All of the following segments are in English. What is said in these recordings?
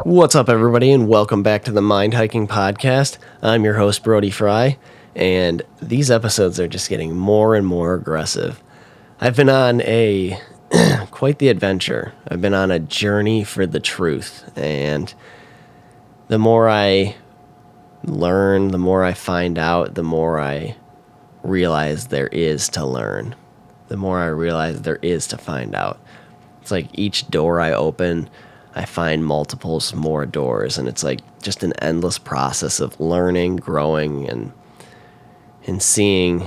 What's up, everybody, and welcome back to the Mind Hiking Podcast. I'm your host, Brody Frye, and these episodes are just getting more and more aggressive. I've been on quite the adventure. I've been on a journey for the truth, and the more I learn, the more I find out, the more I realize there is to learn. The more I realize there is to find out. It's like each door I open, I find multiples more doors, and it's like just an endless process of learning, growing, and seeing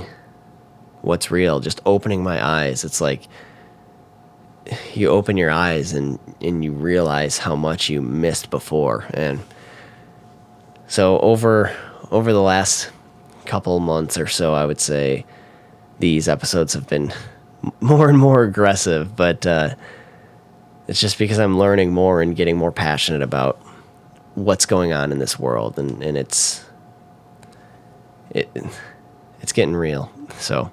what's real, just opening my eyes. It's like you open your eyes and you realize how much you missed before. And so over the last couple months or so, I would say these episodes have been more and more aggressive, but it's just because I'm learning more and getting more passionate about what's going on in this world, and it's getting real. So,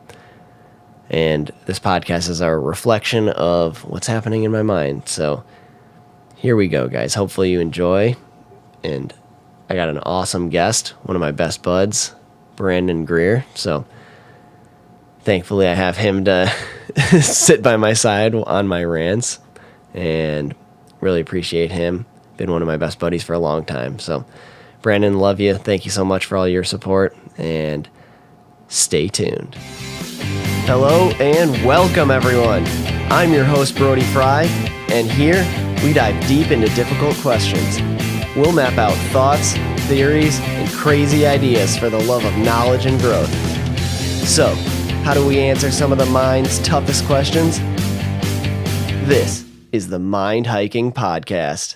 and this podcast is our reflection of what's happening in my mind. So, here we go, guys. Hopefully you enjoy, and I got an awesome guest, one of my best buds, Brandon Greer. So, thankfully I have him to sit by my side on my rants. And really appreciate him. Been one of my best buddies for a long time. So, Brandon, love you. Thank you so much for all your support, and stay tuned. Hello and welcome, everyone. I'm your host, Brody Frye, and here we dive deep into difficult questions. We'll map out thoughts, theories, and crazy ideas for the love of knowledge and growth. So, how do we answer some of the mind's toughest questions? This is the Mind Hiking Podcast.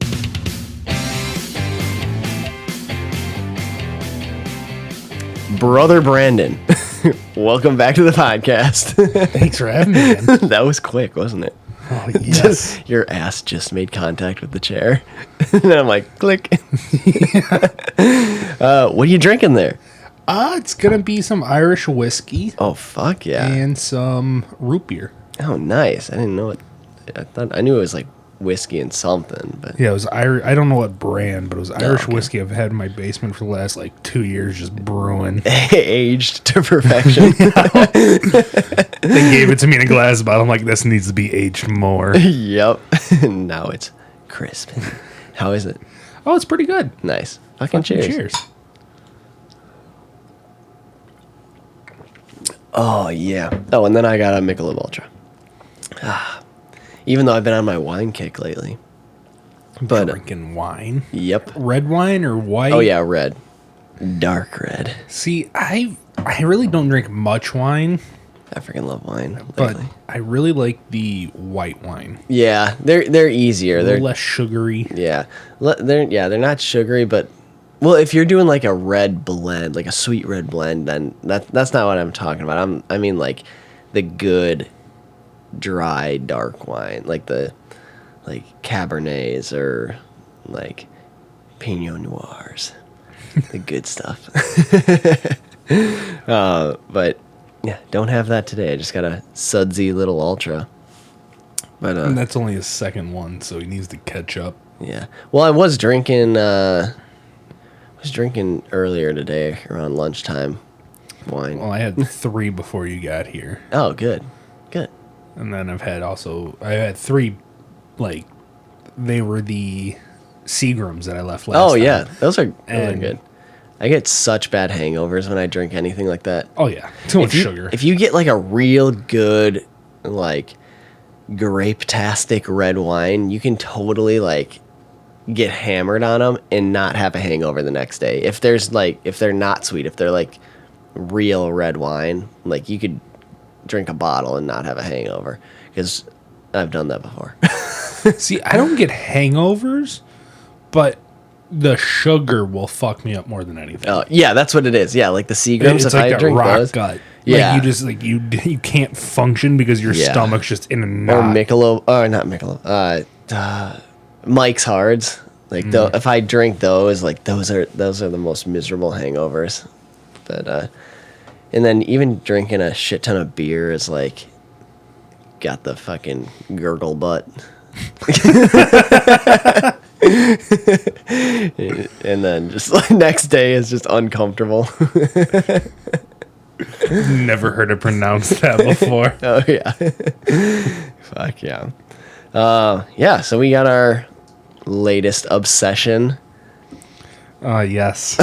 Brother Brandon, welcome back to the podcast. Thanks for having me, man. That was quick, wasn't it? Oh, yes. Your ass just made contact with the chair. And then I'm like, click. What are you drinking there? It's going to be some Irish whiskey. Oh, fuck yeah. And some root beer. Oh, nice. I didn't know it. I knew it was like whiskey and something, but yeah, it was Irish. I don't know what brand, but it was Irish okay. whiskey I've had in my basement for the last 2 years, just brewing. Aged to perfection. They gave it to me in a glass bottle. I'm like, this needs to be aged more. Yep. Now it's crisp. How is it? Oh, it's pretty good. Nice. Fucking cheers. Cheers. Oh yeah. Oh, and then I got a Michelob Ultra. Even though I've been on my wine kick lately. But drinking wine. Yep. Red wine or white? Oh yeah, red. Dark red. See, I really don't drink much wine. I freaking love wine But lately. I really like the white wine. Yeah, they're easier. They're less sugary. Yeah. They're not sugary, but well, if you're doing like a red blend, like a sweet red blend, then that's not what I'm talking about. I mean like the good dry dark wine, like Cabernets or like Pinot Noirs, the good stuff. But yeah, don't have that today. I just got a sudsy little Ultra. But And that's only his second one, so he needs to catch up. Yeah. Well, I was drinking earlier today around lunchtime wine. Well, I had 3 before you got here. Oh, good. Good. And then I had 3, they were the Seagrams that I left last time. Yeah. Those are good. I get such bad hangovers when I drink anything like that. Oh, yeah. Too much sugar. If you get like a real good, like, grape-tastic red wine, you can totally, like, get hammered on them and not have a hangover the next day. If they're not sweet, if they're, like, real red wine, like, you could drink a bottle and not have a hangover, because I've done that before. See, I don't get hangovers, but the sugar will fuck me up more than anything. Oh, yeah, that's what it is. Yeah, like the Seagrams, it's if like I that drink rock those. gut. Yeah. Like you just you can't function because your stomach's just in a knot. Or Michelob, or not Michelob, Mike's Hards. Like if I drink those, like those are the most miserable hangovers. But and then even drinking a shit ton of beer is like got the fucking gurgle butt. And then just like next day is just uncomfortable. Never heard it pronounced that before. Oh yeah. Fuck yeah. Yeah, so we got our latest obsession. Yes.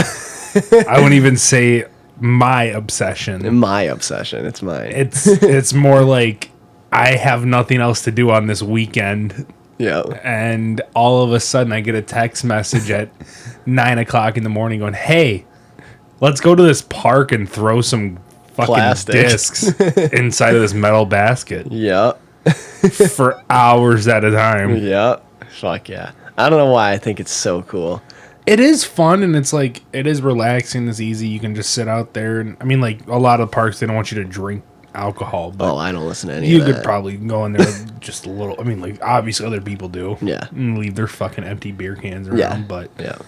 I wouldn't even say my obsession. My obsession. It's mine. It's more like I have nothing else to do on this weekend. Yeah. And all of a sudden I get a text message at 9 o'clock in the morning going, hey, let's go to this park and throw some fucking Plastic discs inside of this metal basket. Yeah. For hours at a time. Yeah. Fuck yeah. I don't know why I think it's so cool. It is fun, and it's like, it is relaxing. It's easy. You can just sit out there. And I mean, like, a lot of parks, they don't want you to drink alcohol. But I don't listen to any you of that. could probably go in there just a little. I mean, like, obviously other people do. Yeah. And leave their fucking empty beer cans around. Yeah. But yeah.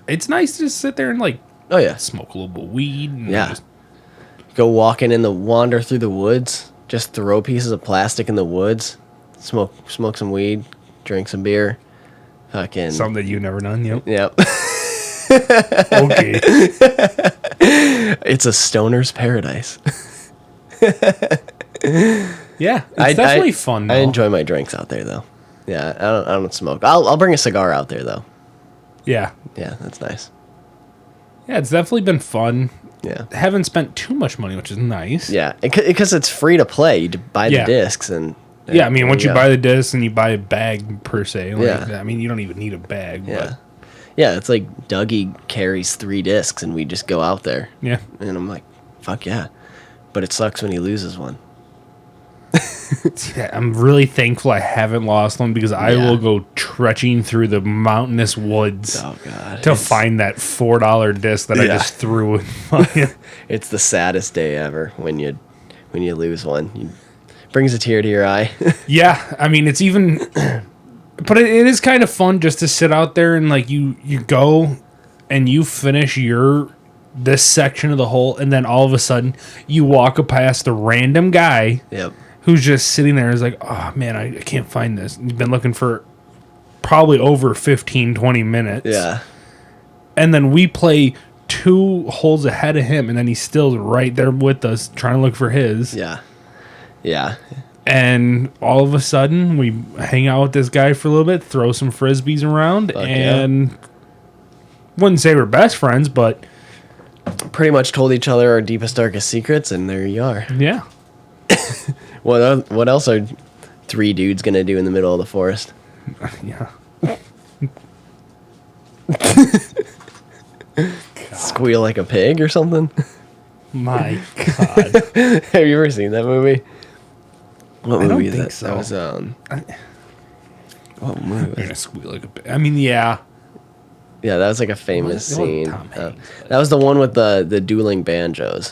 It's nice to just sit there and, like, Oh, yeah. smoke a little bit of weed. And Yeah. just, Go walking in the wander through the woods. Just throw pieces of plastic in the woods. Smoke some weed. Drink some beer. Fucking. something that you've never done. Yep. Yep. Okay. It's a stoner's paradise. Yeah. It's definitely fun, though. I enjoy my drinks out there, though. Yeah, I don't smoke. I'll bring a cigar out there, though. Yeah. Yeah, that's nice. Yeah, it's definitely been fun. Yeah. Haven't spent too much money, which is nice. Yeah, because it's free to play. You buy the Yeah. discs and. Yeah, I mean, there once you go. buy the disc and you buy a bag per se, like, Yeah. I mean, you don't even need a bag. Yeah. But Yeah, it's like Dougie carries 3 discs and we just go out there. yeah. And I'm like, fuck yeah. But it sucks when he loses one. Yeah, I'm really thankful I haven't lost one because I Yeah. will go trekking through the mountainous woods Oh, God. to find that $4 disc that I Yeah. just threw in. It's the saddest day ever when you lose one. Brings a tear to your eye. Yeah, I mean, it's even... But it is kind of fun just to sit out there and, like, you go and you finish this section of the hole, and then all of a sudden you walk past a random guy Yep. who's just sitting there is like, oh, man, I can't find this. And you've been looking for probably over 15, 20 minutes. Yeah. And then we play 2 holes ahead of him, and then he's still right there with us trying to look for his. Yeah. Yeah. And all of a sudden, we hang out with this guy for a little bit, throw some frisbees around, Fuck and wouldn't say we're best friends, but Pretty much told each other our deepest, darkest secrets, and there you are. yeah. What else are 3 dudes gonna do in the middle of the forest? Yeah. Squeal like a pig or something? My God. Have you ever seen that movie? What I don't movie is think that? so. That was what movie You're was gonna it? squeal like a bit. I mean, yeah. Yeah, that was like a famous It wasn't scene. Tom Hanks, but- That was the one with the dueling banjos.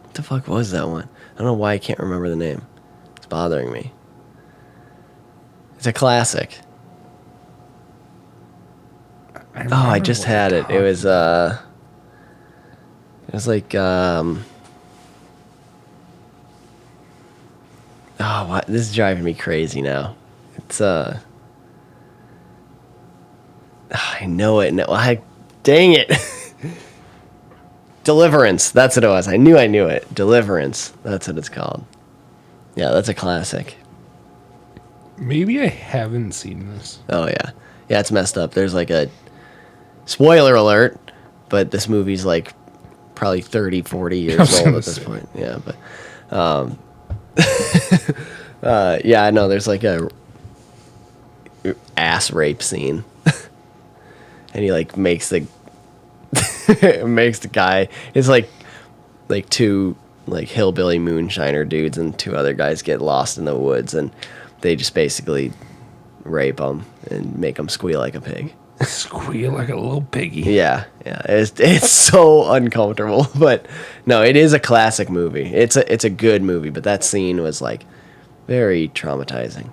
What the fuck was that one? I don't know why I can't remember the name. It's bothering me. It's a classic. I just had it. It was like what? This is driving me crazy now. It's I know it. No, dang it. Deliverance. That's what it was. I knew it. Deliverance. That's what it's called. Yeah, that's a classic. Maybe I haven't seen this. Oh yeah. Yeah, it's messed up. There's like a spoiler alert, but this movie's like probably 30, 40 years old at this point. Yeah, but yeah, I know there's like a ass rape scene. And he like makes the guy, it's like 2 like hillbilly moonshiner dudes and 2 other guys get lost in the woods and they just basically rape them and make them squeal like a pig. Squeal like a little piggy. Yeah, it's so uncomfortable, but no, it is a classic movie. It's a good movie, but that scene was like very traumatizing.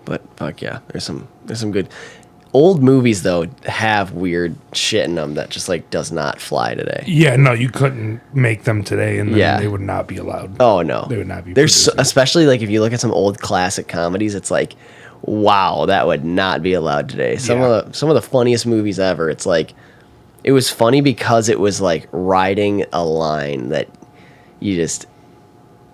But fuck yeah, there's some good. old movies though have weird shit in them that just like does not fly today. Yeah, no, you couldn't make them today, and then they would not be allowed. Oh no, they would not be. There's especially like if you look at some old classic comedies, it's like, wow, that would not be allowed today. Some of the funniest movies ever. It's like, it was funny because it was like riding a line that you just.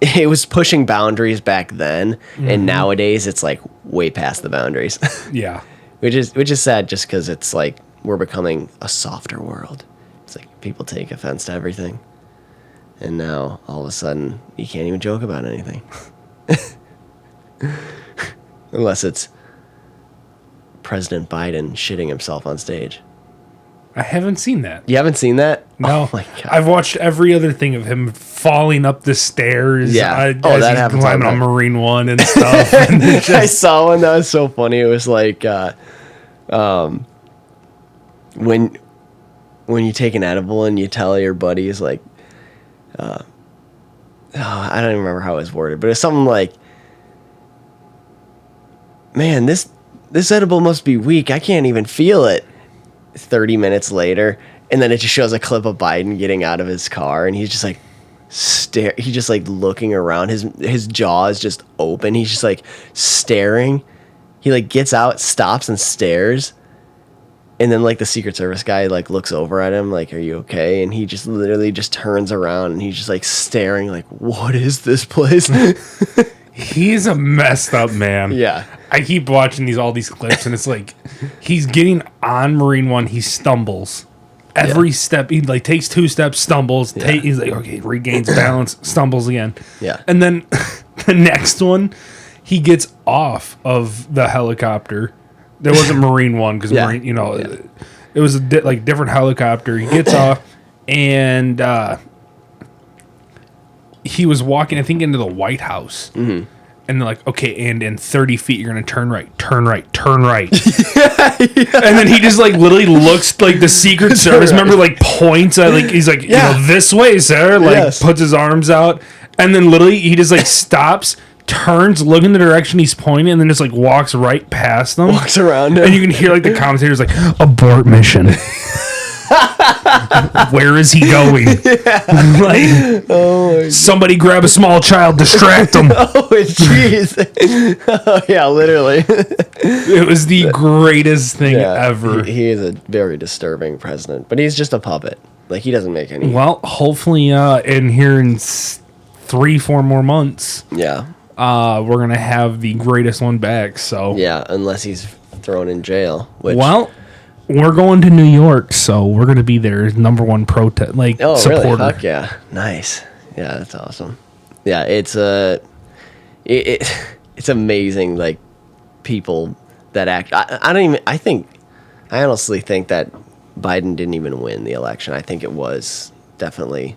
It was pushing boundaries back then, and nowadays it's like way past the boundaries. Yeah, which is sad, just because it's like we're becoming a softer world. It's like people take offense to everything, and now all of a sudden you can't even joke about anything, unless it's President Biden shitting himself on stage. I haven't seen that. You haven't seen that? No. Oh my God. I've watched every other thing of him falling up the stairs. Yeah. As that he's happens climbing on on Marine One and stuff. And I saw one that was so funny. It was like, when you take an edible and you tell your buddies like, I don't even remember how it was worded, but it's something like, man, this edible must be weak. I can't even feel it. 30 minutes later, and then it just shows a clip of Biden getting out of his car, and he's just like he's just like looking around. His jaw is just open. He's just like staring. He like gets out, stops, and stares, and then like the Secret Service guy like looks over at him like, "Are you okay?" And he just literally just turns around and he's just like staring like, "What is this place?" He's a messed up man. Yeah. I keep watching all these clips, and it's like he's getting on Marine One. He stumbles every step. He like takes 2 steps, stumbles. Yeah. He's like, okay, regains balance, stumbles again. Yeah. And then the next one, he gets off of the helicopter. There wasn't Marine One because Marine, it was a different helicopter. He gets off, and he was walking, I think, into the White House. Mm-hmm. And they're like, okay, and in 30 feet, you're going to turn right, turn right, turn right. Yeah. And then he just, like, literally looks like the Secret Service member, like, points at, like, he's like, this way, sir. Like, puts his arms out. And then literally he just, like, stops, turns, look in the direction he's pointing, and then just, like, walks right past them. Walks around him. And you can hear, like, the commentators, like, abort mission. Where is he going? Yeah. Like, somebody grab a small child, distract him. Oh, jeez. Oh, yeah, literally. It was the greatest thing ever. He is a very disturbing president, but he's just a puppet. Like, he doesn't make any. Well, hopefully, in 3-4 more months, we're gonna have the greatest one back. So yeah, unless he's thrown in jail. Which, we're going to New York, so we're going to be their number one protest, supporter. Really? Fuck yeah. Nice. Yeah, that's awesome. Yeah, it's it's amazing, like, people that act. I honestly think that Biden didn't even win the election. I think it was definitely,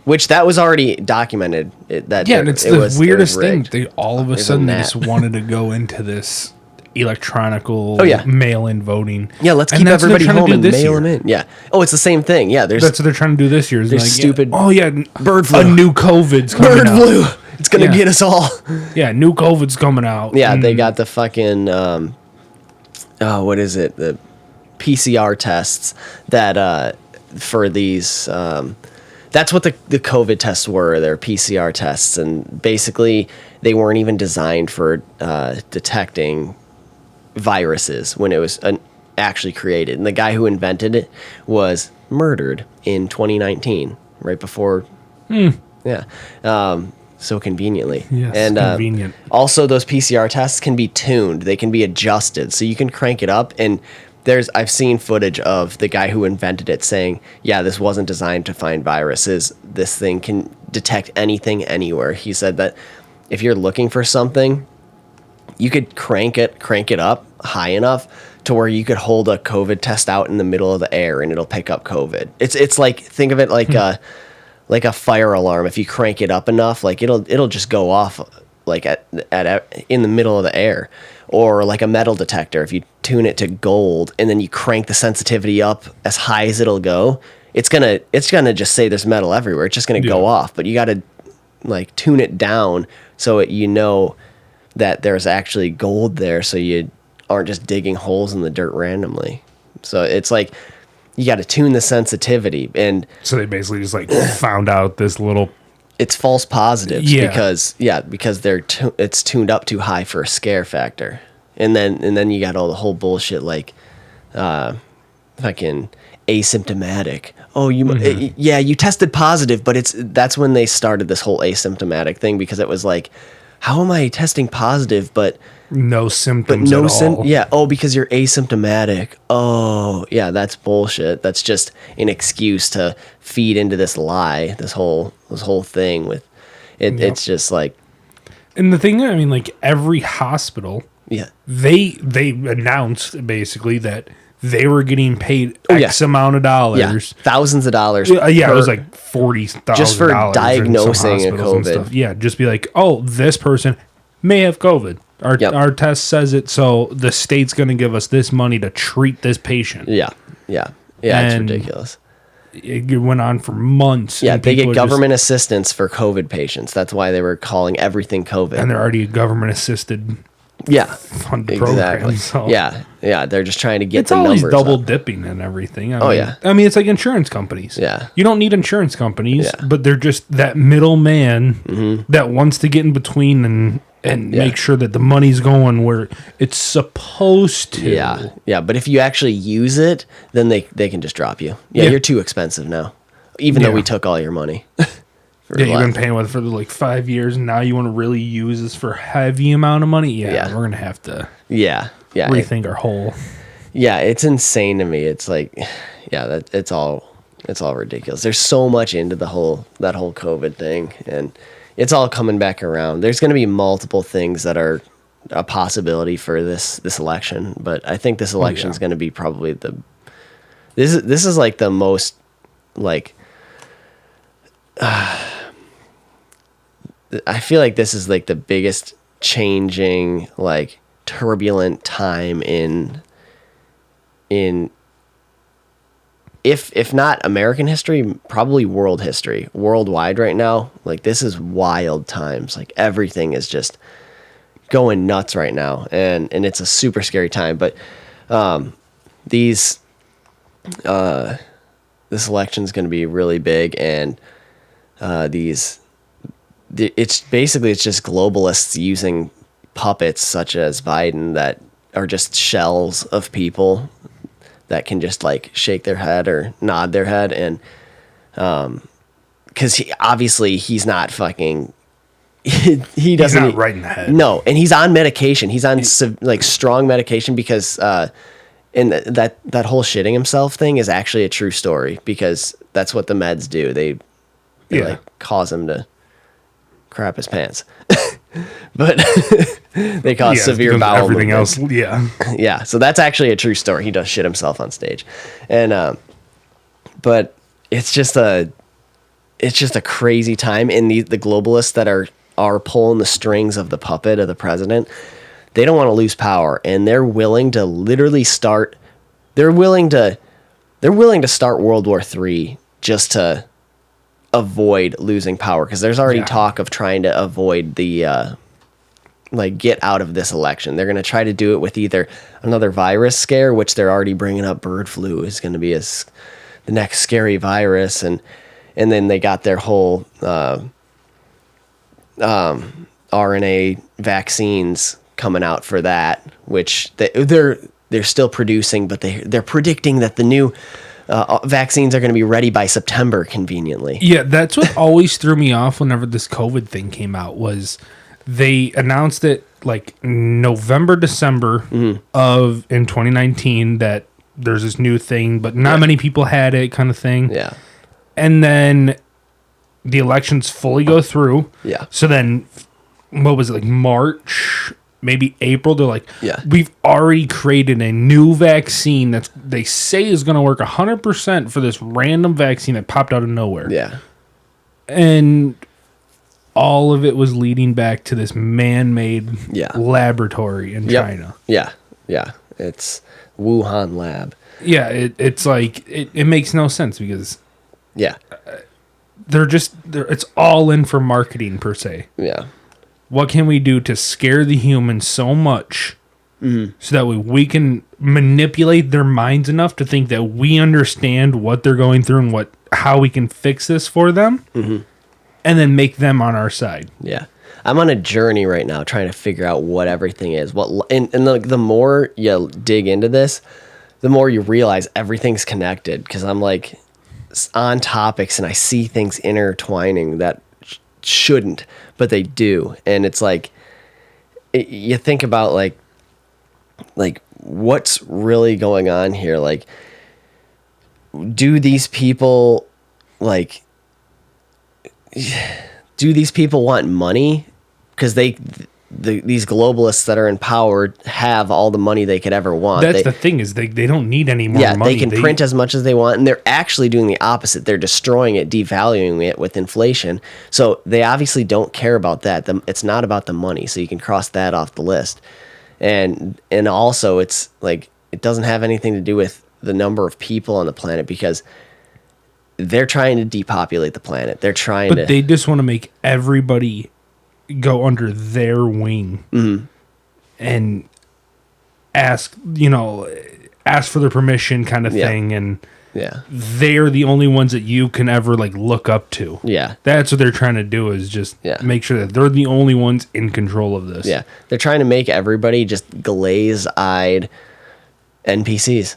which that was already documented. And it's the weirdest thing. They all of a sudden they just wanted to go into this electronical mail-in voting. Yeah, let's keep everybody home and mail them in. Yeah. Oh, it's the same thing. Yeah, that's what they're trying to do this year. There's stupid. Oh yeah, bird flu. A new COVID's coming out. Bird flu. It's gonna get us all. Yeah, new COVID's coming out. Yeah, they got the fucking what is it? The PCR tests that for these. That's what the COVID tests were. They're PCR tests, and basically they weren't even designed for detecting viruses when it was actually created. And the guy who invented it was murdered in 2019, right before. Yeah. So conveniently. Yes, and convenient. Also, those PCR tests can be tuned. They can be adjusted. So you can crank it up. And I've seen footage of the guy who invented it saying, yeah, this wasn't designed to find viruses. This thing can detect anything anywhere. He said that if you're looking for something, you could crank it up high enough to where you could hold a COVID test out in the middle of the air and it'll pick up COVID. It's like, think of it like a fire alarm. If you crank it up enough, like it'll just go off like at in the middle of the air. Or like a metal detector, if you tune it to gold and then you crank the sensitivity up as high as it'll go, it's gonna just say there's metal everywhere. It's just gonna go off. But you gotta like tune it down so you know that there's actually gold there. So you aren't just digging holes in the dirt randomly. So it's like you got to tune the sensitivity, and so they basically just like found out this little. It's false positives Yeah. because it's tuned up too high for a scare factor, and then you got all the whole bullshit like fucking asymptomatic. Oh, you tested positive, but that's when they started this whole asymptomatic thing, because it was like, how am I testing positive but No symptoms at all. Yeah. Oh, because you're asymptomatic. Oh, yeah. That's bullshit. That's just an excuse to feed into this lie. This whole thing with it. Yep. It's just like, And the thing, I mean, like every hospital, yeah, they announced basically that they were getting paid yeah. X amount of dollars. thousands of dollars. Yeah, it was like $40,000 just for diagnosing a COVID. Yeah, just be like, oh, this person may have COVID. Our test says it, so the state's going to give us this money to treat this patient. Yeah. It's ridiculous. It went on for months. Yeah, they get government assistance for COVID patients. That's why they were calling everything COVID. And they're already a government-assisted fund program. So. Yeah, they're just trying to get it's the always numbers double up. dipping and everything. Yeah. I mean, it's like insurance companies. Yeah. You don't need insurance companies, but they're just that middleman that wants to get in between and make sure that the money's going where it's supposed to. Yeah. But if you actually use it, then they can just drop you. Yeah, you're too expensive now, even though we took all your money. You've been paying with it for like 5 years, and now you want to really use this for a heavy amount of money? Yeah. We're going to have to rethink our whole... Yeah, it's insane to me. It's like, it's all ridiculous. There's so much into that whole COVID thing, and it's all coming back around. There's going to be multiple things that are a possibility for this election, but I think this election is going to be probably this is like the most like I feel like this is like the biggest changing, like turbulent time in if not American history, probably world history, worldwide right now. Like, this is wild times. Like, everything is just going nuts right now, and it's a super scary time. But this election is going to be really big, and it's just globalists using puppets such as Biden that are just shells of people that can just like shake their head or nod their head, and because he's not fucking he doesn't, he's not right in the head. No, and he's on medication. He's on like strong medication because and that whole shitting himself thing is actually a true story, because that's what the meds do. They like cause him to crap his pants. But they cause severe bowel everything movement. else. Yeah. So that's actually a true story. He does shit himself on stage, and but it's just a crazy time. And the globalists that are pulling the strings of the puppet of the president, they don't want to lose power, and they're willing to literally start. They're willing to start World War III just to avoid losing power, because there's already talk of trying to avoid the get out of this election. They're going to try to do it with either another virus scare, which they're already bringing up. Bird flu is going to be the next scary virus, and then they got their whole RNA vaccines coming out for that, which they're still producing, but they're predicting that the new vaccines are going to be ready by September, conveniently. Yeah, that's what always threw me off whenever this COVID thing came out, was they announced it like November, December in 2019 that there's this new thing, but not many people had it, kind of thing. Yeah. And then the elections fully go through. Yeah. So then, what was it, like March, maybe April? They're like, we've already created a new vaccine that they say is going to work 100% for this random vaccine that popped out of nowhere. Yeah. And all of it was leading back to this man-made laboratory in China. Yeah. It's Wuhan lab. Yeah, it's like, it makes no sense, because it's all in for marketing per se. Yeah. What can we do to scare the humans so much So that way we can manipulate their minds enough to think that we understand what they're going through and how we can fix this for them, and then make them on our side. Yeah. I'm on a journey right now trying to figure out what everything is. The more you dig into this, the more you realize everything's connected, because I'm like on topics and I see things intertwining that shouldn't, but they do. And it's like, you think about like what's really going on here? Like, do these people want money? Because these globalists that are in power have all the money they could ever want. That's the thing, is they don't need any more money. They can print as much as they want, and they're actually doing the opposite. They're destroying it, devaluing it with inflation. So they obviously don't care about that. It's not about the money, so you can cross that off the list. And also, it's like, it doesn't have anything to do with the number of people on the planet, because they're trying to depopulate the planet. But they just want to make everybody go under their wing and ask for their permission, kind of thing. And they're the only ones that you can ever like look up to. Yeah. That's what they're trying to do, is just make sure that they're the only ones in control of this. Yeah. They're trying to make everybody just glaze-eyed NPCs.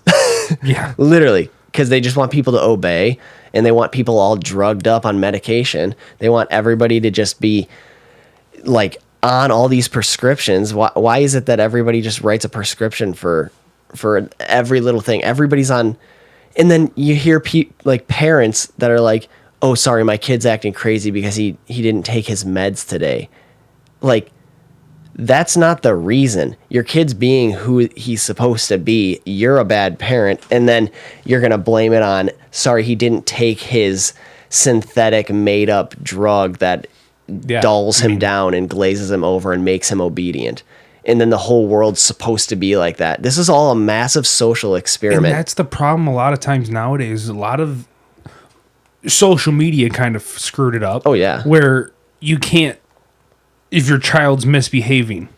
Yeah. Literally. Because they just want people to obey, and they want people all drugged up on medication. They want everybody to just be like on all these prescriptions. Why is it that everybody just writes a prescription for every little thing? Everybody's on. And then you hear parents that are like, "Oh, sorry, my kid's acting crazy because he didn't take his meds today." Like, that's not the reason. Your kid's being who he's supposed to be. You're a bad parent, and then you're going to blame it on, sorry, he didn't take his synthetic made up drug that dulls him down and glazes him over and makes him obedient. And then the whole world's supposed to be like that. This is all a massive social experiment. And that's the problem a lot of times nowadays. A lot of social media kind of screwed it up. Oh, yeah. Where you can't, if your child's misbehaving,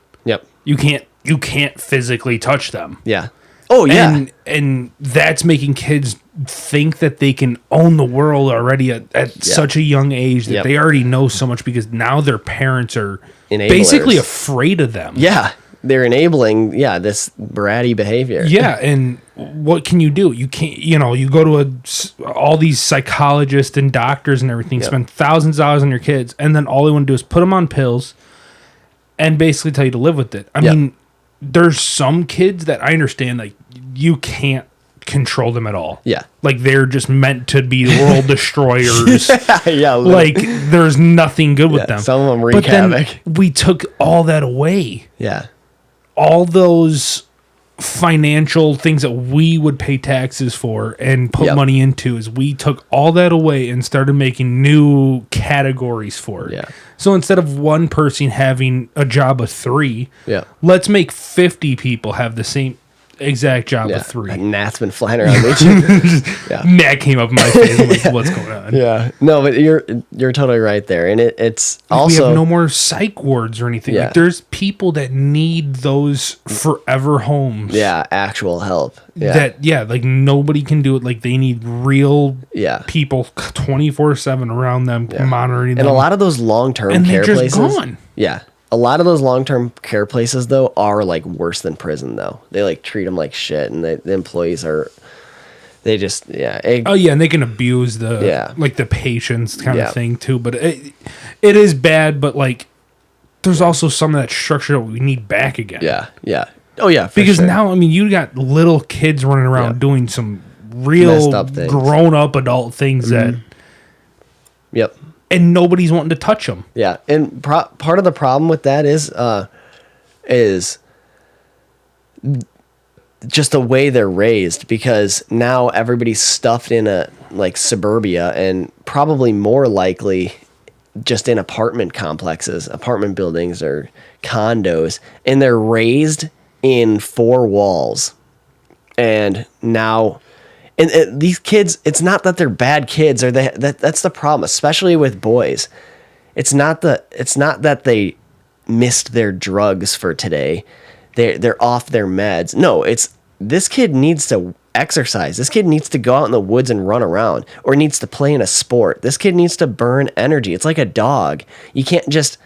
you can't physically touch them. Yeah. Oh, yeah. And that's making kids think that they can own the world already at such a young age that they already know so much, because now their parents are basically afraid of them. Yeah. They're enabling, this bratty behavior. Yeah, and what can you do? You can't, you go to all these psychologists and doctors and everything, spend thousands of dollars on your kids, and then all they want to do is put them on pills and basically tell you to live with it. I mean, there's some kids that I understand, like, you can't control them at all. Yeah. Like, they're just meant to be world destroyers. Like, there's nothing good with them. Some of them wreak havoc. We took all that away. Yeah. All those financial things that we would pay taxes for and put money into, is we took all that away and started making new categories for it. Yeah. So instead of one person having a job of 3, let's make 50 people have the same exact job of 3. Gnat's been flying around me. Gnat came up in my face. I'm like, what's going on? Yeah. No, but you're totally right there. And it's also, we have no more psych wards or anything. Like, there's people that need those forever homes. Yeah, actual help. That like nobody can do it. Like, they need real people 24/7 around them, monitoring them. And a lot of those long-term care places, gone. Yeah. A lot of those long-term care places, though, are, like, worse than prison, though. They, like, treat them like shit, and the employees are, they just, and they can abuse the patients kind of thing, too. But it is bad, but, like, there's also some of that structure that we need back again. Yeah, yeah. Oh, yeah, because now, I mean, you got little kids running around doing some real grown-up adult things that... Yep. And nobody's wanting to touch them. Yeah, and part of the problem with that is just the way they're raised, because now everybody's stuffed in a suburbia, and probably more likely just in apartment complexes, apartment buildings or condos, and they're raised in 4 walls. And now... And these kids, it's not that they're bad kids, or that's the problem, especially with boys. It's not that they missed their drugs for today. they're off their meds. No, it's this kid needs to exercise. This kid needs to go out in the woods and run around, or needs to play in a sport. This kid needs to burn energy. It's like a dog. You can't just,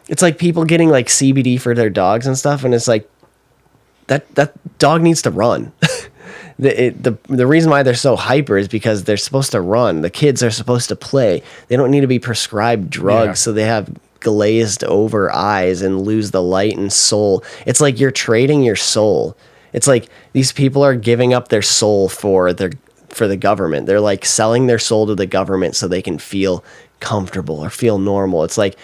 it's like people getting like CBD for their dogs and stuff. And it's like, that dog needs to run. The reason why they're so hyper is because they're supposed to run. The kids are supposed to play. They don't need to be prescribed drugs so they have glazed over eyes and lose the light and soul. It's like you're trading your soul. It's like these people are giving up their soul for the government. They're like selling their soul to the government so they can feel comfortable or feel normal. It's like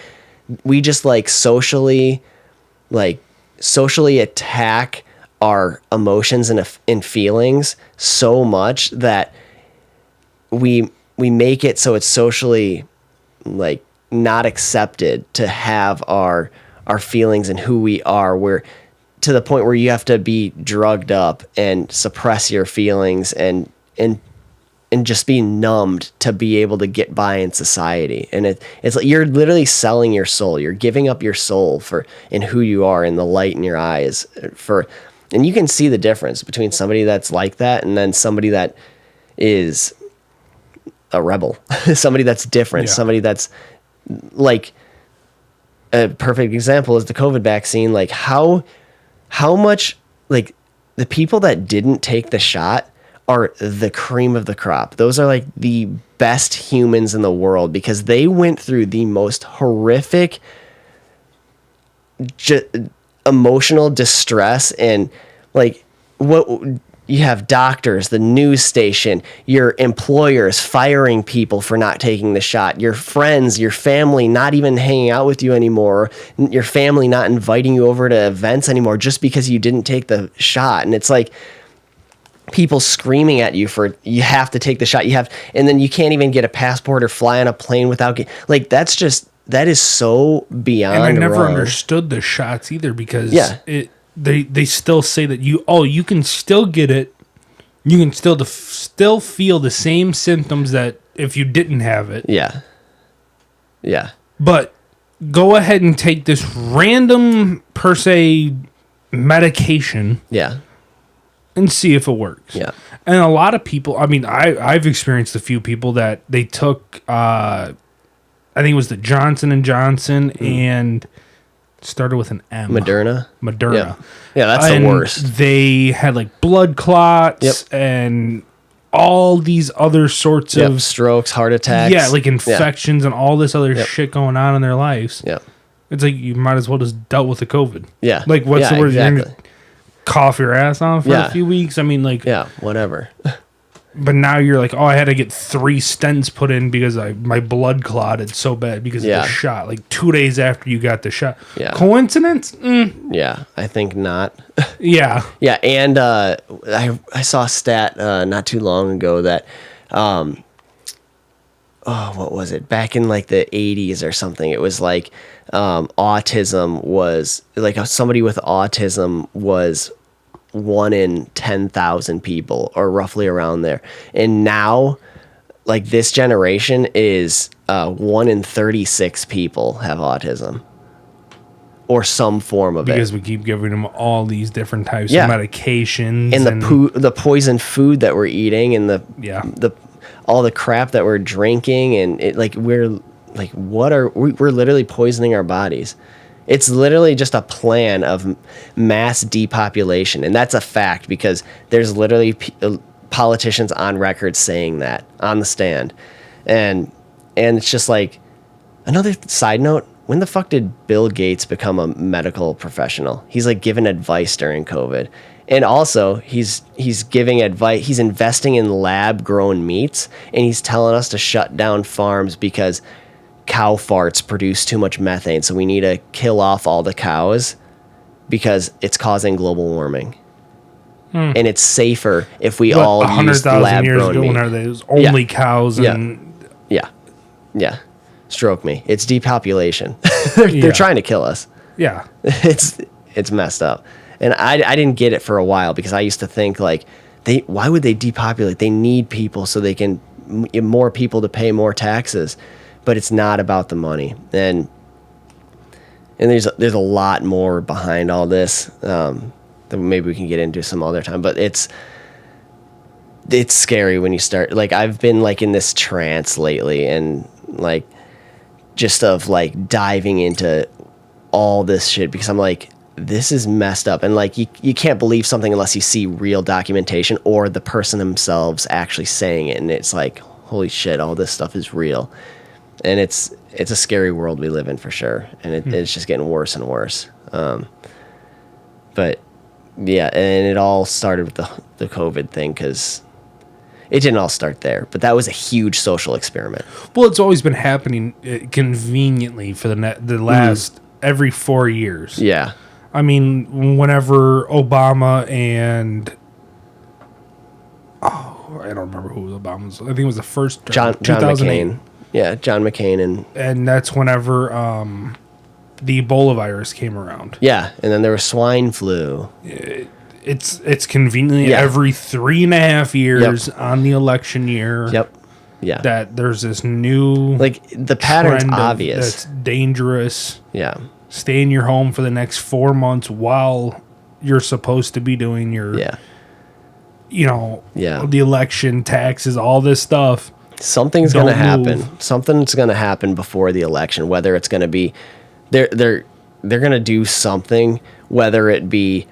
we just like socially attack our emotions and feelings so much that we make it so it's socially like not accepted to have our feelings and who we are. We're to the point where you have to be drugged up and suppress your feelings and just be numbed to be able to get by in society. And it's like you're literally selling your soul. You're giving up your soul in who you are and the light in your eyes and you can see the difference between somebody that's like that and then somebody that is a rebel, somebody that's different, somebody that's like a perfect example is the COVID vaccine. Like how much like the people that didn't take the shot are the cream of the crop. Those are like the best humans in the world because they went through the most horrific emotional distress and like what you have doctors, the news station, your employers firing people for not taking the shot, your friends, your family not even hanging out with you anymore, your family not inviting you over to events anymore just because you didn't take the shot. And it's like people screaming at you for you have to take the shot, and then you can't even get a passport or fly on a plane without that is so beyond. And I never wrong. understood the shots either because they still say that you can still get it, you can still feel the same symptoms that if you didn't have it. Yeah. But go ahead and take this random per se medication. Yeah. And see if it works. Yeah. And a lot of people, I mean, I've experienced a few people that they took, I think it was the Johnson & Johnson and started with an M. Moderna. Yeah, that's and the worst. They had like blood clots and all these other sorts of strokes, heart attacks. Yeah, like infections and all this other shit going on in their lives. Yeah. It's like you might as well just dealt with the COVID. Yeah. Like what's the word? Exactly. Cough your ass off for a few weeks. I mean, like, whatever. But now you're like, oh, I had to get 3 stents put in because my blood clotted so bad because of the shot. Like 2 days after you got the shot. Yeah. Coincidence? Yeah, I think not. Yeah. Yeah, and I saw a stat not too long ago that, what was it? Back in like the 80s or something, it was like autism was, like somebody with autism was 1 in 10,000 people or roughly around there. And now like this generation is 1 in 36 people have autism or some form of because we keep giving them all these different types of medications and the poison food that we're eating and the all the crap that we're drinking and it like we're literally poisoning our bodies. It's literally just a plan of mass depopulation. And that's a fact because there's literally politicians on record saying that on the stand. And it's just like, another side note, when the fuck did Bill Gates become a medical professional? He's like giving advice during COVID. And also he's giving advice. He's investing in lab grown meats and he's telling us to shut down farms because cow farts produce too much methane, so we need to kill off all the cows because it's causing global warming. And it's safer if we all use lab-grown meat. There was only cows and... Yeah. Stroke me. It's depopulation. They're trying to kill us. Yeah. It's messed up. And I didn't get it for a while because I used to think like, why would they depopulate? They need people so they can more people to pay more taxes. But it's not about the money. And and there's a lot more behind all this that maybe we can get into some other time. But it's scary when you start. Like, I've been like in this trance lately, and like just of like diving into all this shit, because I'm like, this is messed up. And like, you can't believe something unless you see real documentation or the person themselves actually saying it. And it's like, holy shit, all this stuff is real. And it's a scary world we live in, for sure. And it's just getting worse and worse. But yeah, and it all started with the COVID thing, because it didn't all start there, but that was a huge social experiment. Well, it's always been happening conveniently for the last every 4 years. Yeah. I mean, whenever Obama and I don't remember who Obama's. I think it was the first term, John McCain. Yeah, John McCain, and that's whenever the Ebola virus came around. Yeah, and then there was swine flu. It's conveniently every 3.5 years on the election year. Yep. Yeah. That there's this new, like, the pattern's obvious. That's dangerous. Yeah. Stay in your home for the next 4 months while you're supposed to be doing your, the election, taxes, all this stuff. Something's going to happen. Something's going to happen before the election. Whether it's going to be, they're going to do something. Whether it be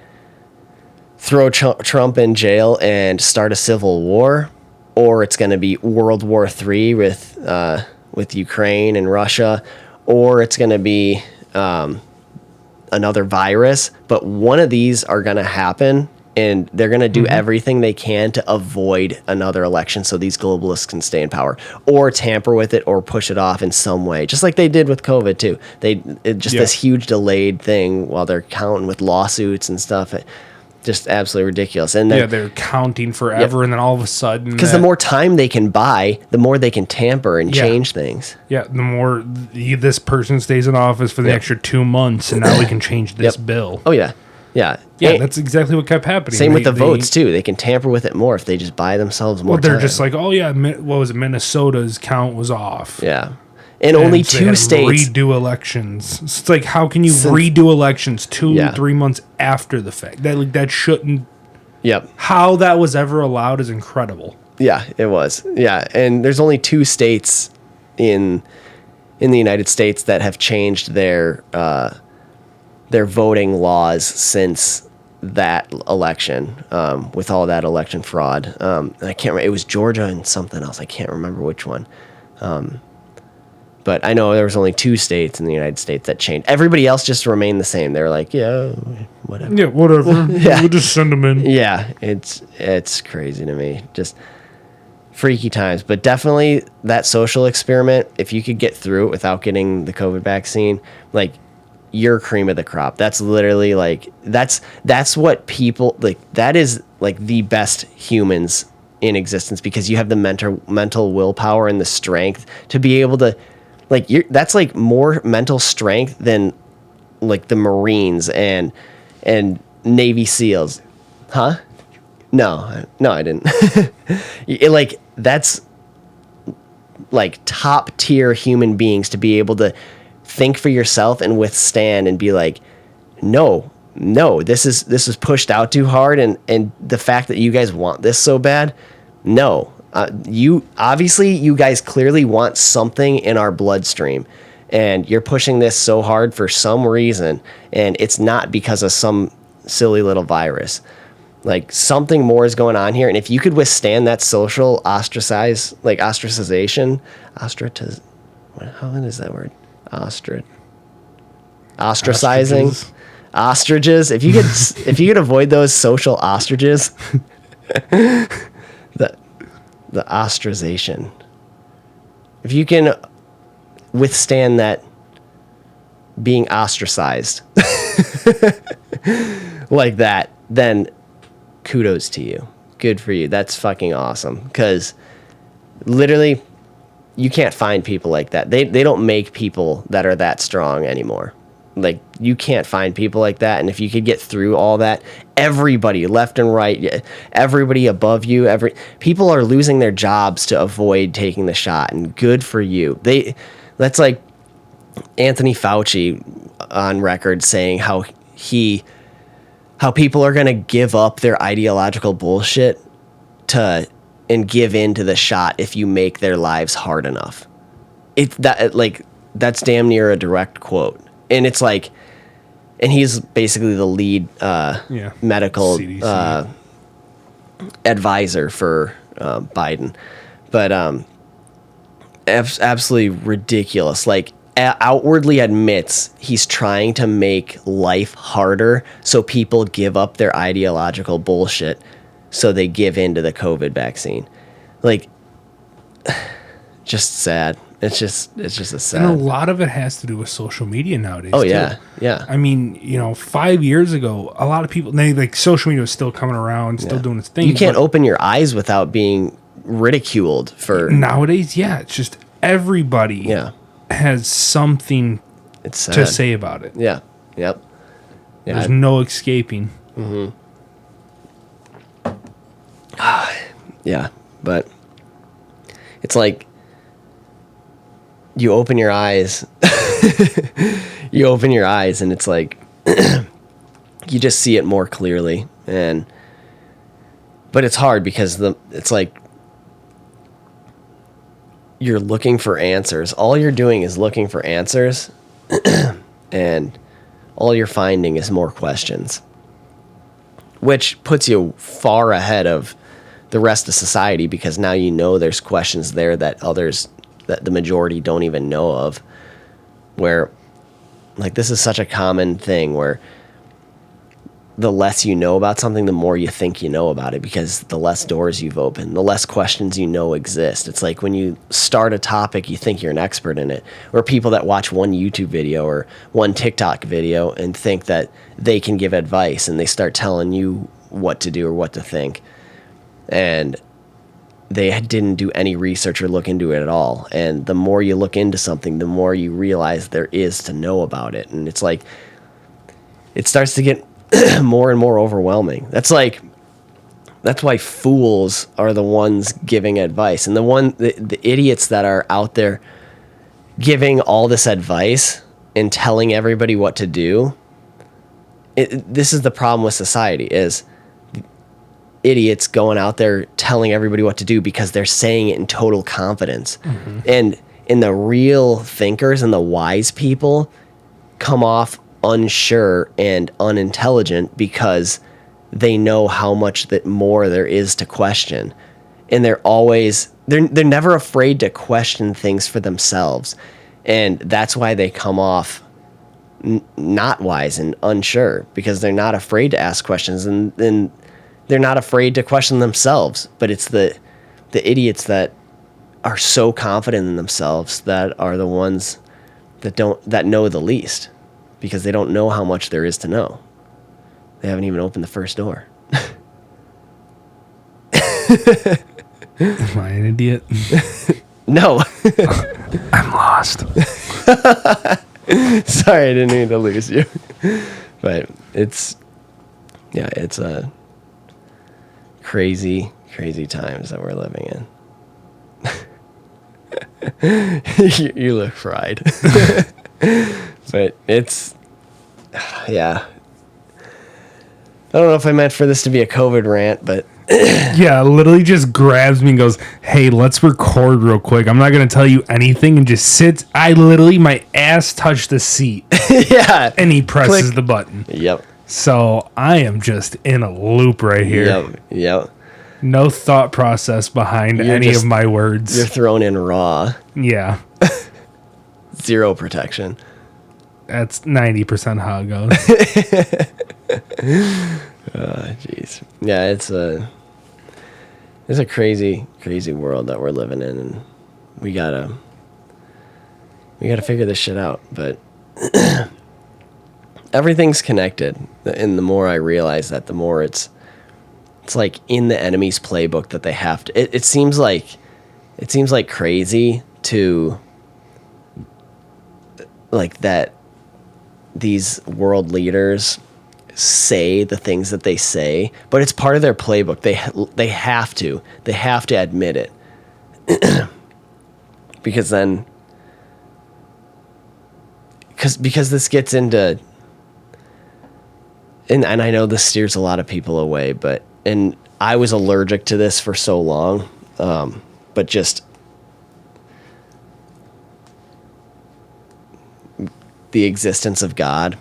throw Trump in jail and start a civil war, or it's going to be World War III with Ukraine and Russia, or it's going to be another virus. But one of these are going to happen, and they're going to do everything they can to avoid another election so these globalists can stay in power, or tamper with it, or push it off in some way, just like they did with COVID too. This huge delayed thing while they're counting with lawsuits and stuff. Just absolutely ridiculous. And then, they're counting forever, and then all of a sudden, because the more time they can buy, the more they can tamper and change things. Yeah, the more this person stays in office for the extra 2 months, and now we can change this bill. Oh yeah, yeah. That's exactly what kept happening. Same with the votes too. They can tamper with it more if they just buy themselves more. Well, they're time. just like, oh yeah, what was it? Minnesota's count was off. Yeah. And only so 2 states redo elections. It's like, how can you redo elections 3 months after the fact? That shouldn't. Yep. How that was ever allowed is incredible. Yeah, it was. Yeah, and there's only 2 states in the United States that have changed their voting laws since that election, with all that election fraud. I can't remember. It was Georgia and something else. I can't remember which one. But I know there was only 2 states in the United States that changed. Everybody else just remained the same. They were like, yeah, whatever. Yeah, whatever. We'll just send them in. Yeah, it's crazy to me. Just freaky times. But definitely that social experiment, if you could get through it without getting the COVID vaccine, like, you're cream of the crop. That's literally like, that's what people, like, that is like the best humans in existence, because you have the mental willpower and the strength to be able to, like, that's like more mental strength than like the Marines and Navy SEALs. Huh? No, I didn't. Like, that's like top tier human beings to be able to think for yourself and withstand and be like, no, this is pushed out too hard, and the fact that you guys want this so bad, no. You guys clearly want something in our bloodstream, and you're pushing this so hard for some reason, and it's not because of some silly little virus. Like, something more is going on here, and if you could withstand that social ostracization, how is that word? Ostracizing. Ostriches. If you could avoid those social ostriches, the ostracization. If you can withstand that being ostracized like that, then kudos to you. Good for you. That's fucking awesome. Because literally, you can't find people like that. They don't make people that are that strong anymore. Like, you can't find people like that. And if you could get through all that, everybody left and right, everybody above you, people are losing their jobs to avoid taking the shot, and good for you. That's like Anthony Fauci on record saying how people are going to give up their ideological bullshit and give in to the shot if you make their lives hard enough. That's damn near a direct quote. And it's like, and he's basically the lead medical advisor for Biden. But absolutely ridiculous. Like, outwardly admits he's trying to make life harder so people give up their ideological bullshit so they give in to the COVID vaccine. Like, just sad. It's just a sad. And a lot of it has to do with social media nowadays. Oh, yeah. Yeah. I mean, 5 years ago, a lot of people, social media was still coming around, still doing its thing. You can't open your eyes without being ridiculed for. Nowadays, it's just everybody has something to say about it. Yeah. Yep. Yeah. There's no escaping. Mm-hmm. Yeah, but it's like you open your eyes, and it's like you just see it more clearly, but it's hard because it's like you're looking for answers. All you're doing is looking for answers, and all you're finding is more questions, which puts you far ahead of the rest of society, because now there's questions there that the majority don't even know of, where, like, this is such a common thing where the less you know about something, the more you think you know about it, because the less doors you've opened, the less questions exist. It's like when you start a topic, you think you're an expert in it, or people that watch one YouTube video or one TikTok video and think that they can give advice, and they start telling you what to do or what to think. And they didn't do any research or look into it at all. And the more you look into something, the more you realize there is to know about it. And it's like, it starts to get more and more overwhelming. That's why fools are the ones giving advice. And the idiots that are out there giving all this advice and telling everybody what to do. This is the problem with society, is idiots going out there telling everybody what to do because they're saying it in total confidence. Mm-hmm. And the real thinkers and the wise people come off unsure and unintelligent because they know how much more there is to question. And they're never afraid to question things for themselves. And that's why they come off not wise and unsure, because they're not afraid to ask questions, and they're not afraid to question themselves. But it's the idiots that are so confident in themselves that are the ones that know the least, because they don't know how much there is to know. They haven't even opened the first door. Am I an idiot? No. I'm lost. Sorry, I didn't mean to lose you. But it's a crazy times that we're living in. You look fried. But it's, yeah. I don't know if I meant for this to be a COVID rant, but yeah, literally just grabs me and goes, "Hey, let's record real quick. I'm not going to tell you anything," and just sits. My ass touched the seat. Yeah. And he presses Click. the button. Yep. So I am just in a loop right here. Yep. No thought process behind any of my words. You're thrown in raw. Yeah. Zero protection. That's 90% how it goes. Jeez. Yeah, it's a crazy world that we're living in, and we gotta figure this shit out. But everything's connected, and the more I realize that, the more it's like in the enemy's playbook that they have to. It seems like crazy to like that. These world leaders say the things that they say, but it's part of their playbook. They have to admit it. because this gets into, and I know this steers a lot of people away, and I was allergic to this for so long, but just the existence of God,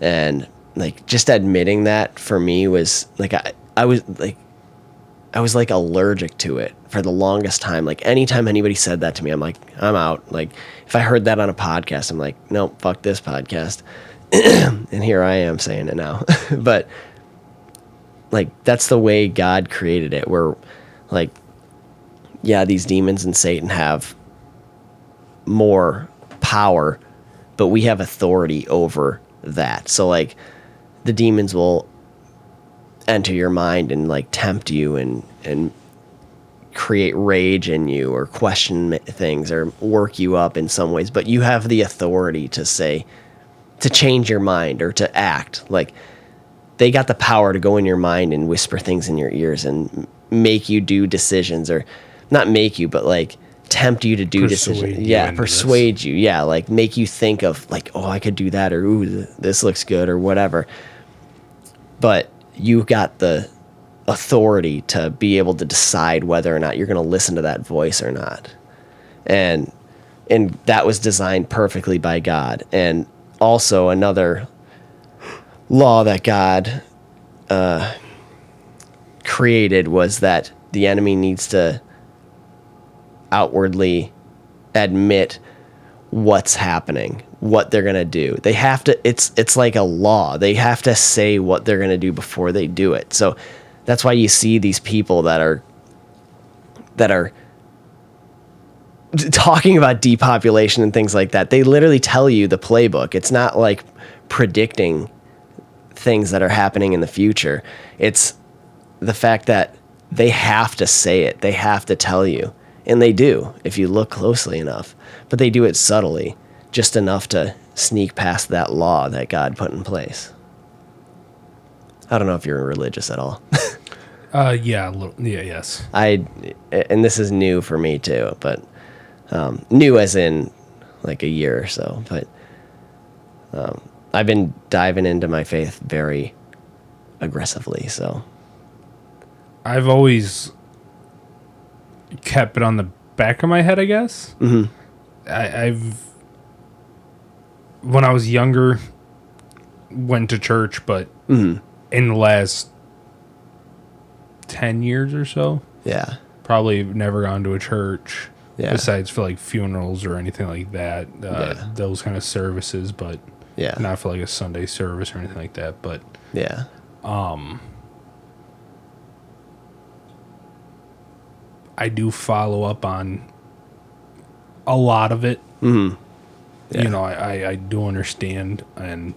and like just admitting that for me was like I was like allergic to it for the longest time. Like anytime anybody said that to me, I'm like, I'm out. Like if I heard that on a podcast, I'm like, nope, fuck this podcast. And here I am saying it now. But like that's the way God created it, where like, yeah, these demons and Satan have more power, but we have authority over that. So like the demons will enter your mind and like tempt you and create rage in you or question things or work you up in some ways, but you have the authority to say, to change your mind or to act. Like they got the power to go in your mind and whisper things in your ears and make you do decisions, or not make you, but like tempt you to do decisions. Yeah, persuade you. Yeah, like make you think of like, oh, I could do that, or ooh, this looks good, or whatever. But you got the authority to be able to decide whether or not you're going to listen to that voice or not. And that was designed perfectly by God. And also another law that God created was that the enemy needs to outwardly admit what's happening, what they're going to do. They have to, it's like a law. They have to say what they're going to do before they do it. So that's why you see these people that are talking about depopulation and things like that. They literally tell you the playbook. It's not like predicting things that are happening in the future. It's the fact that they have to say it. They have to tell you. And they do, if you look closely enough. But they do it subtly, just enough to sneak past that law that God put in place. I don't know if you're religious at all. Yeah, yes. And this is new for me too, but new as in like a year or so. But I've been diving into my faith very aggressively. So I've always kept it on the back of my head, I guess. Mm-hmm. I've when I was younger went to church, but in the last 10 years or so, probably never gone to a church besides for like funerals or anything like that, those kind of services, but not for like a Sunday service or anything like that. But I do follow up on a lot of it. Mm-hmm. Yeah. You know, I do understand, and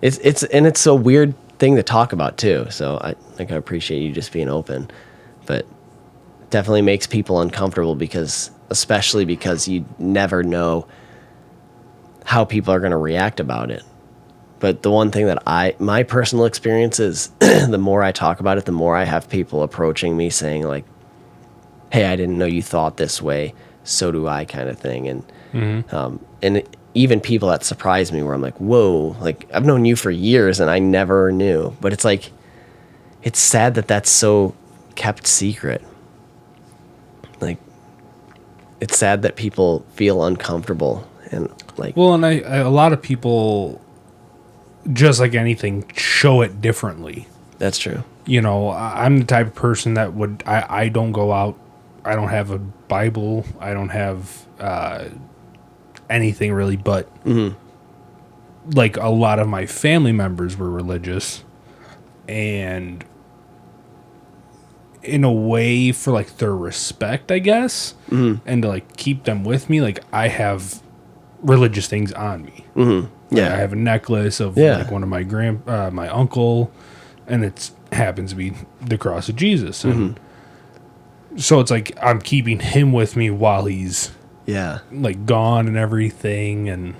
it's a weird thing to talk about too. So I appreciate you just being open, but definitely makes people uncomfortable especially because you never know how people are going to react about it. But the one thing that my personal experience is the more I talk about it, the more I have people approaching me saying like, hey, I didn't know you thought this way. So do I, kind of thing. And, and even people that surprise me where I'm like, whoa, like I've known you for years and I never knew. But it's like, it's sad that that's so kept secret. Like, it's sad that people feel uncomfortable and like, well, and a lot of people, just like anything, show it differently. That's true. You know, I'm the type of person that I don't go out. I don't have a Bible. I don't have anything really, but like a lot of my family members were religious, and in a way for like their respect, I guess, and to like keep them with me, like I have religious things on me. Yeah, like I have a necklace of like one of my my uncle, and it happens to be the cross of Jesus, and so it's like I'm keeping him with me while he's like gone and everything, and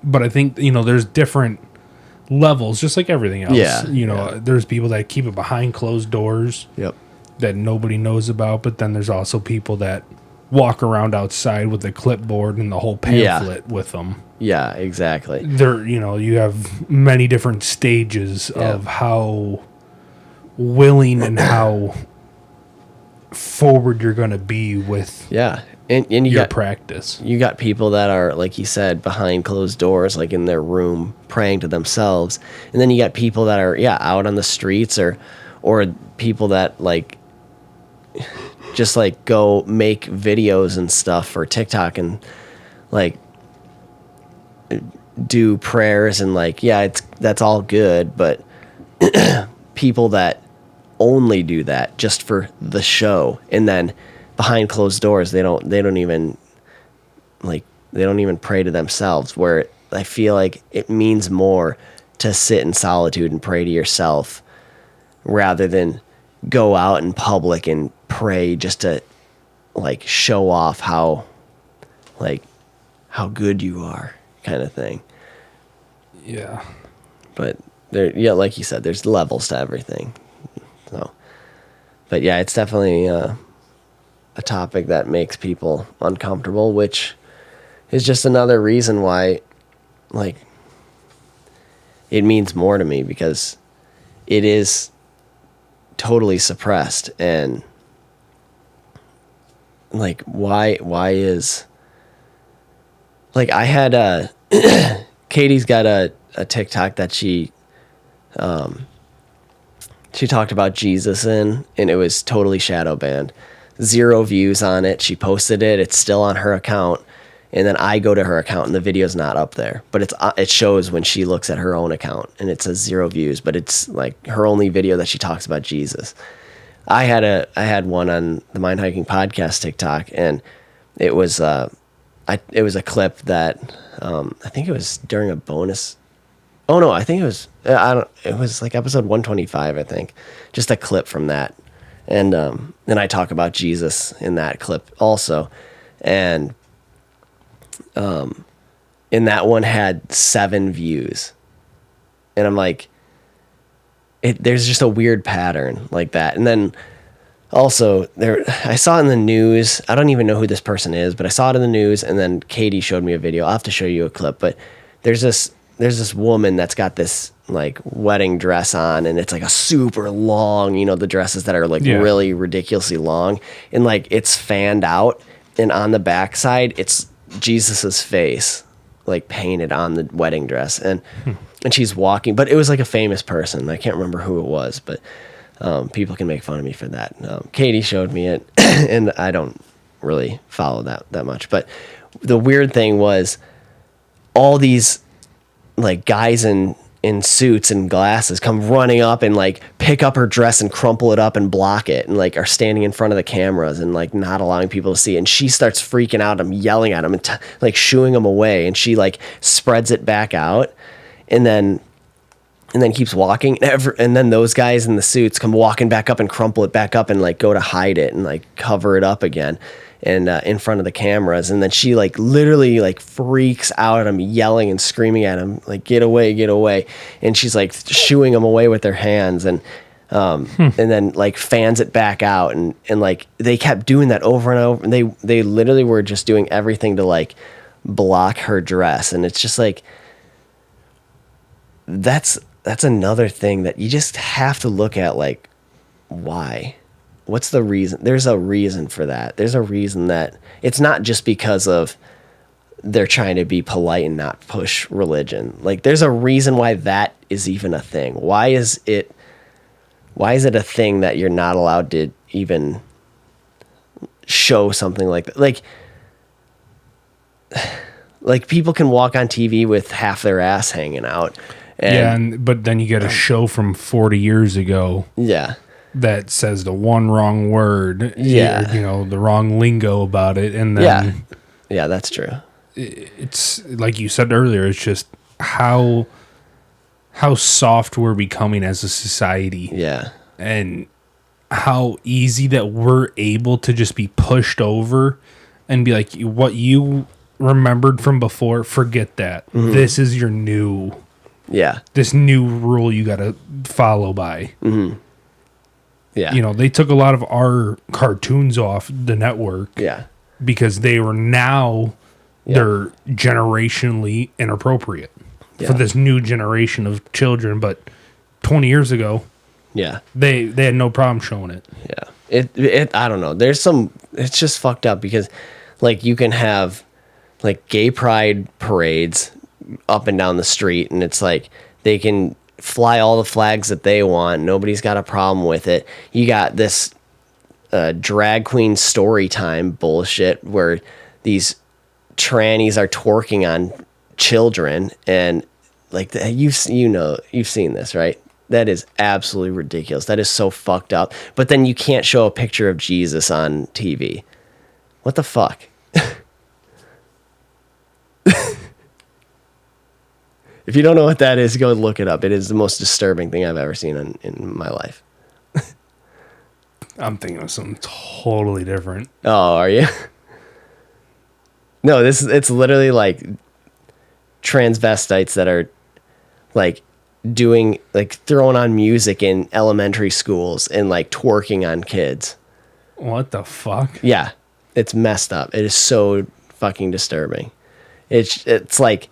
but I think, you know, there's different levels, just like everything else. You know, there's people that keep it behind closed doors that nobody knows about, but then there's also people that walk around outside with a clipboard and the whole pamphlet with them. Yeah, exactly. You have many different stages of how willing and how forward you're going to be with and you your got practice. You got people that are, like you said, behind closed doors, like in their room, praying to themselves. And then you got people that are, out on the streets or people that, like, just, like, go make videos and stuff for TikTok and, like, do prayers and, like, that's all good. But people that only do that just for the show, and then behind closed doors, they don't even pray to themselves, where I feel like it means more to sit in solitude and pray to yourself rather than go out in public and pray just to, like, show off how good you are, kind of thing. Yeah. But like you said, there's levels to everything. So, but yeah, it's definitely a topic that makes people uncomfortable, which is just another reason why, like, it means more to me, because it is totally suppressed. And, like, why is, like, I had Katie's got a TikTok that she talked about Jesus in, and it was totally shadow banned. 0 views on it. She posted it. It's still on her account. And then I go to her account and the video's not up there, but it shows when she looks at her own account and it says 0 views, but it's like her only video that she talks about Jesus. I had one on the Mind Hiking Podcast TikTok, and it was it was a clip that I think it was during a bonus. Oh no, I think it was it was like episode 125, I think. Just a clip from that. And then I talk about Jesus in that clip also. And that one had 7 views. And I'm like, there's just a weird pattern like that. And then also I saw in the news, I don't even know who this person is, but I saw it in the news, and then Katie showed me a video. I'll have to show you a clip, but there's this woman that's got this, like, wedding dress on, and it's like a super long, the dresses that are like really ridiculously long, and like it's fanned out, and on the backside it's Jesus's face, like, painted on the wedding dress, and she's walking, but it was like a famous person. I can't remember who it was, but people can make fun of me for that. Katie showed me it, and I don't really follow that much, but the weird thing was all these, like, guys in suits and glasses come running up and, like, pick up her dress and crumple it up and block it, and, like, are standing in front of the cameras and, like, not allowing people to see. And she starts freaking out and yelling at them and like shooing them away. And she, like, spreads it back out and then keeps walking. And then those guys in the suits come walking back up and crumple it back up and, like, go to hide it and, like, cover it up again. And in front of the cameras, and then she, like, literally, like, freaks out at him, yelling and screaming at him, like, get away, and she's, like, shooing him away with her hands, and then, like, fans it back out, and like, they kept doing that over and over, and they literally were just doing everything to, like, block her dress. And it's just like, that's another thing that you just have to look at, like, why? What's the reason? There's a reason for that. There's a reason that it's not just because of they're trying to be polite and not push religion. Like, there's a reason why that is even a thing. Why is it a thing that you're not allowed to even show something like that? Like people can walk on TV with half their ass hanging out. But then you get a show from 40 years ago. Yeah. That says the one wrong word, the wrong lingo about it, and then yeah, that's true. It's like you said earlier. It's just how soft we're becoming as a society, and how easy that we're able to just be pushed over and be like, what you remembered from before, forget that. Mm-hmm. This is your new, this new rule you got to follow by. Mm-hmm. Yeah. They took a lot of our cartoons off the network. Yeah. because they were now they're generationally inappropriate for this new generation of children. But 20 years ago, they had no problem showing it. Yeah, it I don't know. It's just fucked up because, like, you can have like gay pride parades up and down the street, and it's like they can fly all the flags that they want. Nobody's got a problem with it. You got this drag queen story time bullshit where these trannies are twerking on children, and like you've seen this, right? That is absolutely ridiculous. That is so fucked up. But then you can't show a picture of Jesus on TV. What the fuck? If you don't know what that is, go look it up. It is the most disturbing thing I've ever seen in my life. I'm thinking of something totally different. Oh, are you? No, it's literally like transvestites that are like throwing on music in elementary schools and like twerking on kids. What the fuck? Yeah, it's messed up. It is so fucking disturbing. It's like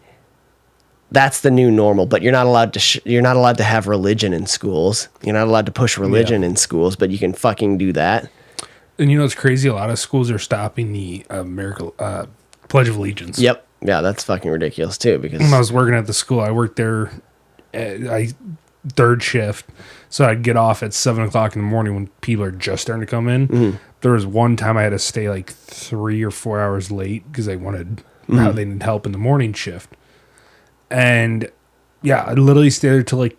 that's the new normal, but you're not allowed to have religion in schools. You're not allowed to push religion in schools, but you can fucking do that. And you know what's crazy? A lot of schools are stopping the Pledge of Allegiance. Yep. Yeah, that's fucking ridiculous too. Because when I was working at the school, I worked there. Third shift, so I'd get off at 7 o'clock in the morning when people are just starting to come in. Mm-hmm. There was one time I had to stay like 3 or 4 hours late because they needed help in the morning shift. And yeah, I literally stayed there till like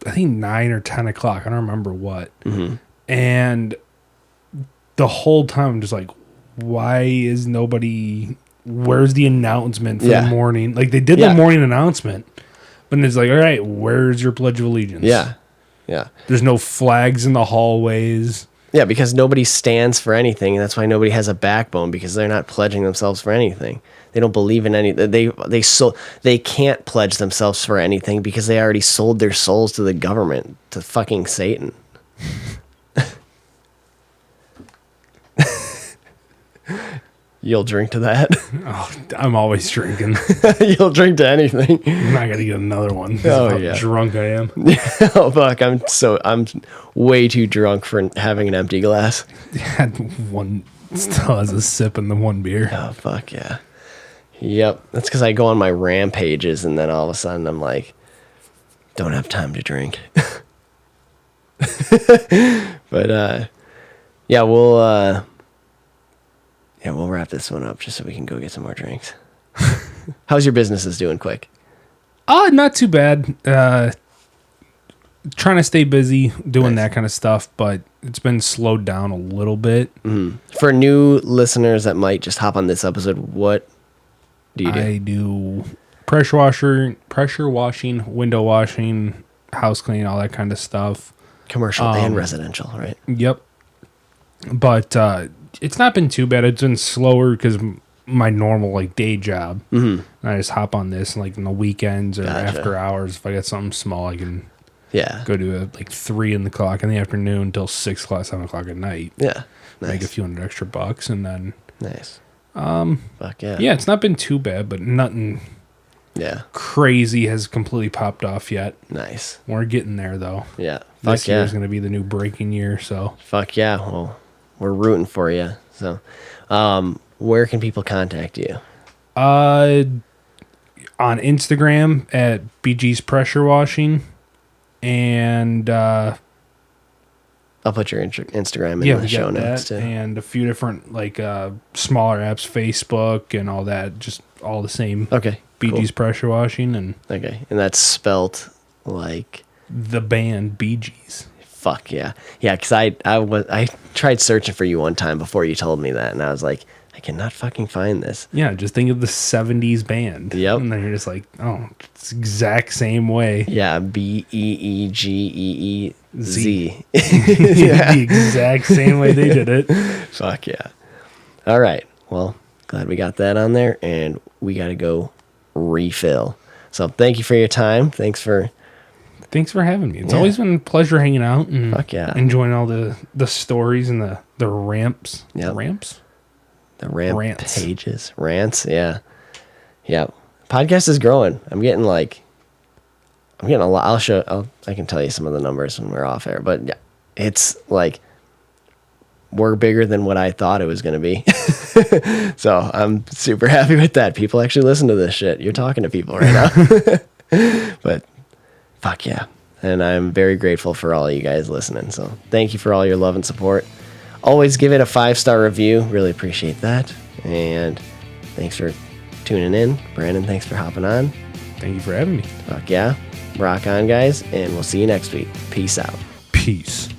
I think 9 or 10 o'clock. I don't remember what. Mm-hmm. And the whole time I'm just like, why is nobody? Where's the announcement for the morning? Like they did the morning announcement. But it's like, all right, where's your Pledge of Allegiance? Yeah. Yeah. There's no flags in the hallways. Yeah, because nobody stands for anything, and that's why nobody has a backbone, because they're not pledging themselves for anything. They don't believe in any. They can't pledge themselves for anything because they already sold their souls to the government, to fucking Satan. You'll drink to that? Oh, I'm always drinking. You'll drink to anything. I'm not gonna get another one. Oh, how drunk I am. Oh fuck! I'm way too drunk for having an empty glass. Yeah, one still has a sip in the one beer. Oh fuck yeah. Yep, that's because I go on my rampages, and then all of a sudden I'm like, don't have time to drink. But yeah, we'll wrap this one up just so we can go get some more drinks. How's your businesses doing, quick? Not too bad. Trying to stay busy doing that kind of stuff, but it's been slowed down a little bit. Mm-hmm. For new listeners that might just hop on this episode, what do you do? I do pressure washing, window washing, house cleaning, all that kind of stuff. Commercial and residential, right? Yep. But it's not been too bad. It's been slower because my normal like day job. Mm-hmm. I just hop on this like in the weekends or after hours. If I got something small, I can go to it like 3 o'clock in the afternoon until 6 o'clock, 7 o'clock at night. Yeah, nice. Make a few hundred extra bucks and then nice. Fuck yeah. Yeah, it's not been too bad, but nothing. Yeah. Crazy has completely popped off yet. Nice. We're getting there though. Yeah. This year is going to be the new breaking year. So. Fuck yeah. Well, we're rooting for you. So, where can people contact you? On Instagram at BG's Pressure Washing, and I'll put your Instagram in the show notes too, and a few different like smaller apps, Facebook and all that. Just all the same. Okay. BG's Pressure Washing and that's spelt like the band Bee Gees. Fuck yeah. Yeah, because I tried searching for you one time before you told me that, and I was like, I cannot fucking find this. Yeah, just think of the 70s band. Yep. And then you're just like, oh, it's the exact same way. Yeah, BEEGEEZ. The exact same way they did it. Fuck yeah. All right. Well, glad we got that on there, and we got to go refill. So thank you for your time. Thanks for having me. It's always been a pleasure hanging out and enjoying all the stories and the ramps. Yep. Ramps? The rant Rants. pages. Rants, yeah. Yeah. Podcast is growing. I'm getting a lot. I can tell you some of the numbers when we're off air, but yeah, it's like we're bigger than what I thought it was going to be. So I'm super happy with that. People actually listen to this shit. You're talking to people right now. But fuck yeah. And I'm very grateful for all you guys listening. So thank you for all your love and support. Always give it a 5-star review. Really appreciate that. And thanks for tuning in. Brandon, thanks for hopping on. Thank you for having me. Fuck yeah. Rock on, guys. And we'll see you next week. Peace out. Peace.